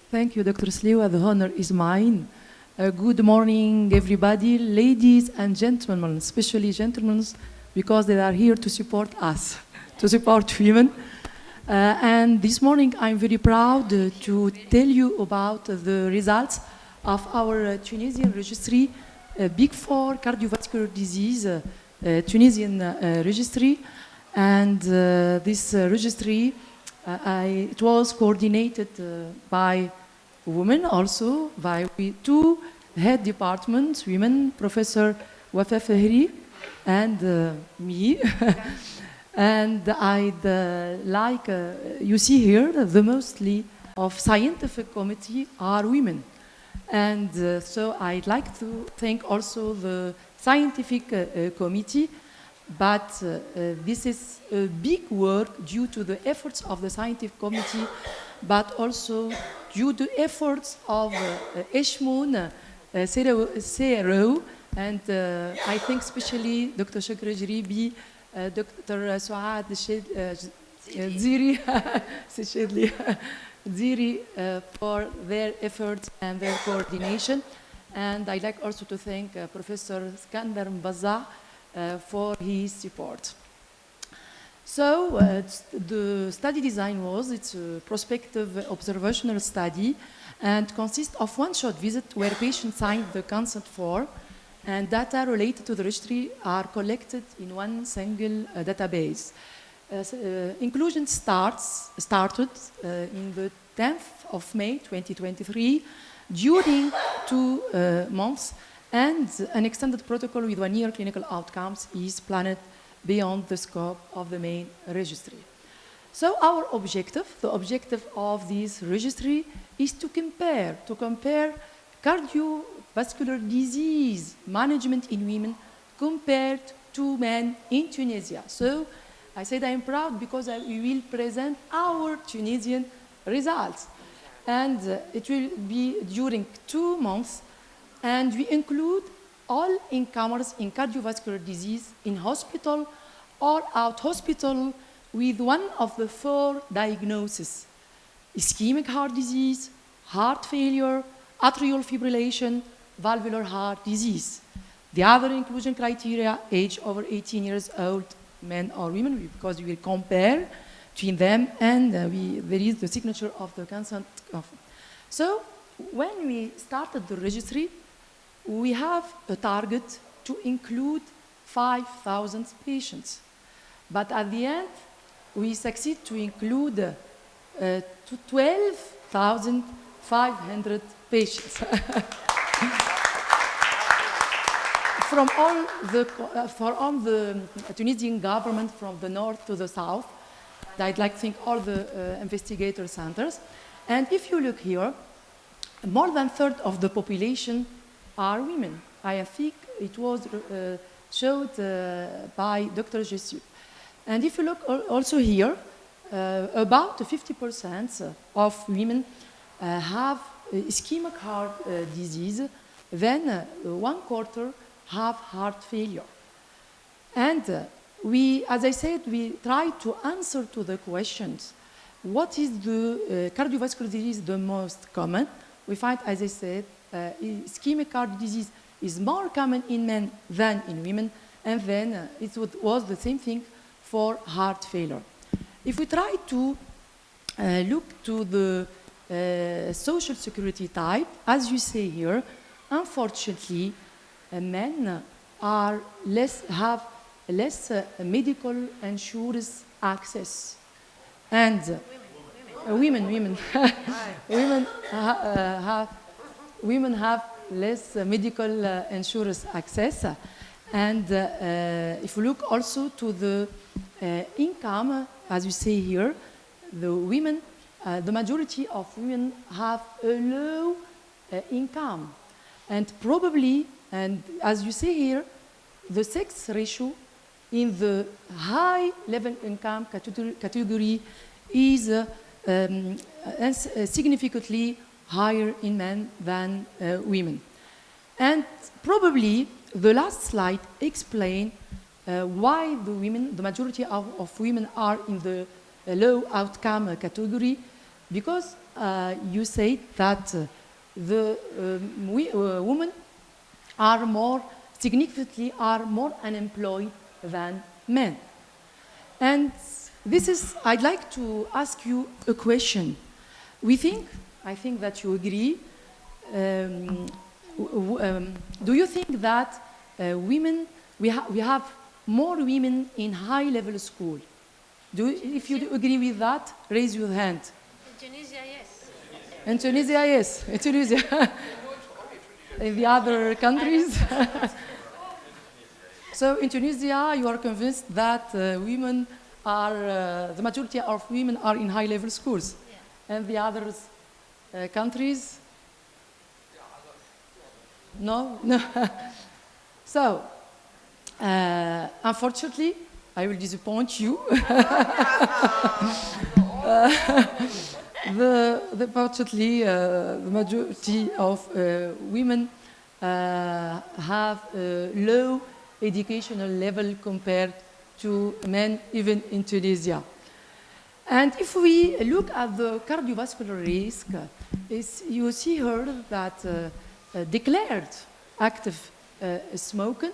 Thank you, Dr. Sliwa. The honor is mine. Good morning, everybody, ladies and gentlemen, especially gentlemen, because they are here to support us, to support women. And this morning, I'm very proud to tell you about the results of our Tunisian registry, Big Four cardiovascular disease, Tunisian registry. And this registry, it was coordinated by women also, by two head departments, women, Professor Wafa Fahri and me. And I'd like, you see here, the mostly of scientific committee are women. And so I'd like to thank also the scientific committee, but this is a big work due to the efforts of the scientific committee, but also due to efforts of Eshmoun, CRO, and I think especially Dr. Shakra Jribi, Dr. Suad Ziri for their efforts and their coordination. And I'd like also to thank Professor Skandar Mbaza for his support. So the study design was, it's a prospective observational study and consists of one-shot visit where patients signed the consent form and data related to the registry are collected in one single database. Inclusion started in the 10th of May 2023 during 2 months, and an extended protocol with 1 year clinical outcomes is planned beyond the scope of the main registry. So our objective, the objective of this registry is to compare cardiovascular disease management in women compared to men in Tunisia. So I said I'm proud because we will present our Tunisian results. And it will be during 2 months, and we include all incomers in cardiovascular disease in hospital or out hospital with one of the 4 diagnoses: ischemic heart disease, heart failure, atrial fibrillation, valvular heart disease. The other inclusion criteria, age over 18 years old, men or women, because we will compare between them, and there is the signature of the consent. So when we started the registry, we have a target to include 5,000 patients. But at the end, we succeed to include 12,500 patients. From all the Tunisian government, from the north to the south. I'd like to thank all the investigator centers. And if you look here, more than 1/3 of the population are women. I think it was showed by Dr. Jessu. And if you look also here, about 50% of women have ischemic heart disease, then 1/4 have heart failure. And we, as I said, we try to answer to the questions. What is the cardiovascular disease the most common? We find, as I said, ischemic heart disease is more common in men than in women, and then it was the same thing for heart failure. If we try to look to the social security type, as you say here, unfortunately, men have less medical insurance access, and women have less medical insurance access, and if you look also to the income, as you say here, the majority of women have a low income, and probably, and as you see here, the sex ratio in the high level income category is significantly higher in men than women. And probably the last slide explains why the majority of women are in the low outcome category, because you say that the women are significantly more unemployed than men. And I'd like to ask you a question. I think that you agree. Do you think that we have more women in high-level school? If you agree with that, raise your hand. In Tunisia, yes. In Tunisia, yes. In Tunisia. In the other countries? So in Tunisia, you are convinced that women are, the majority of women are in high-level schools. Yeah. And the other countries? No? No. So, unfortunately, I will disappoint you. Unfortunately, the majority of women have a low educational level compared to men, even in Tunisia. And if we look at the cardiovascular risk, you see here that declared active smoking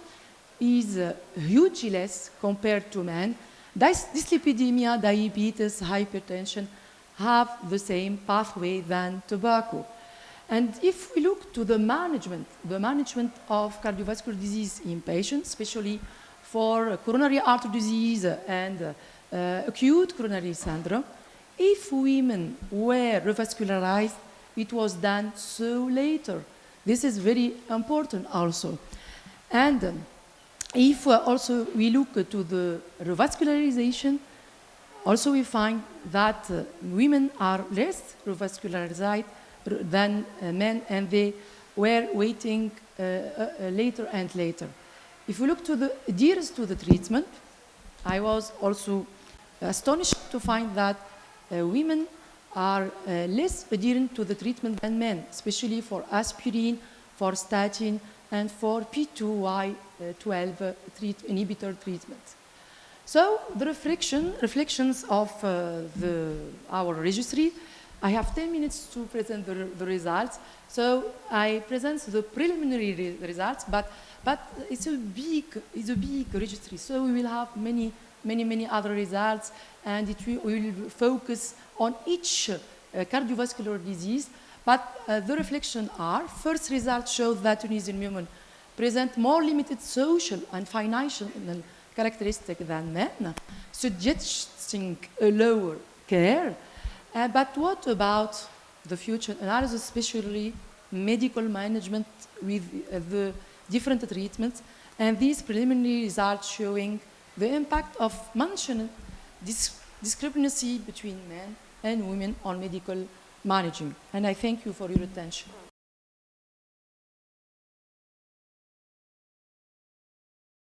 is hugely less compared to men. Dyslipidemia, diabetes, hypertension have the same pathway than tobacco. And if we look to the management of cardiovascular disease in patients, especially for coronary artery disease and acute coronary syndrome, if women were revascularized, it was done so later. This is very important also. And if also we look to the revascularization, also we find that women are less revascularized than men, and they were waiting later and later. If we look to the adherence to the treatment, I was also astonished to find that women are less adherent to the treatment than men, especially for aspirin, for statin, and for P2Y12 inhibitor treatment. So the reflections of our registry, I have 10 minutes to present the results. So I present the preliminary results, but it's a big registry. So we will have many other results, and we will focus on each cardiovascular disease. But the reflections are, first results show that Tunisian women present more limited social and financial characteristics than men, suggesting a lower care. But what about the future analysis, especially medical management with the different treatments, and these preliminary results showing the impact of mentioned discrepancy between men and women on medical managing. And I thank you for your attention.